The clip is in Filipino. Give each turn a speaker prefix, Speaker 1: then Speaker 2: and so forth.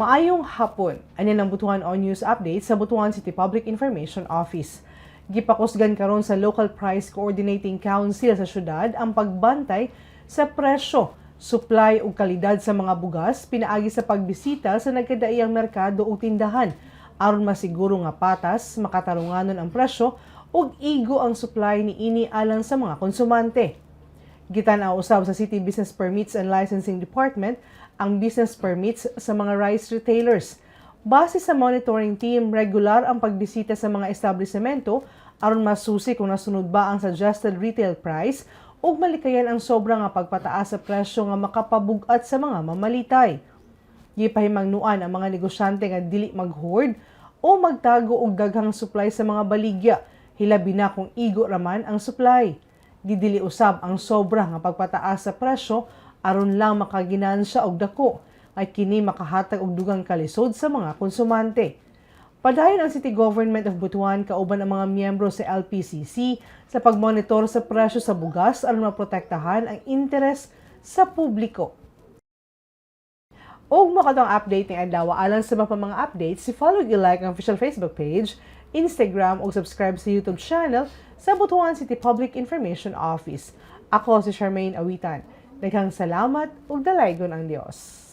Speaker 1: Maayong hapon, ani ng Butuan On News Update sa Butuan City Public Information Office. Gipakusgan karon sa Local Price Coordinating Council sa syudad ang pagbantay sa presyo, supply ug kalidad sa mga bugas pinaagi sa pagbisita sa nagkadaiyang merkado ug tindahan aron masiguro nga patas makatarunganon ang presyo ug igo ang supply niini alang sa mga konsumante. Gitan-aw usab sa City Business Permits and Licensing Department ang business permits sa mga rice retailers. Base sa monitoring team, regular ang pagbisita sa mga establishmento aron masusi kung nasunod ba ang suggested retail price ug malikayan ang sobra nga pagpataas sa presyo nga makapabug-at sa mga mamalitay. Gipahimangnuan ang mga negosyante nga dili mag-hoard o magtago og daghang supply sa mga baligya, hilabi na kung igo raman ang supply. Gidili usab ang sobra nga pagpataas sa presyo aron lang makaginansya og dako ay kini makahatag og dugang kalisod sa mga konsumante. Padayon ang City Government of Butuan kauban ang mga miyembro sa LPCC sa pagmonitor sa presyo sa bugas aron maprotektahan ang interes sa publiko. Og makatong update ni adlaw alang sa mga updates, follow i-like ang official Facebook page, Instagram ug subscribe sa YouTube channel sa Butuan City Public Information Office. Ako si Charmaine Awitan. Daghang salamat ug dalaygon ang Dios.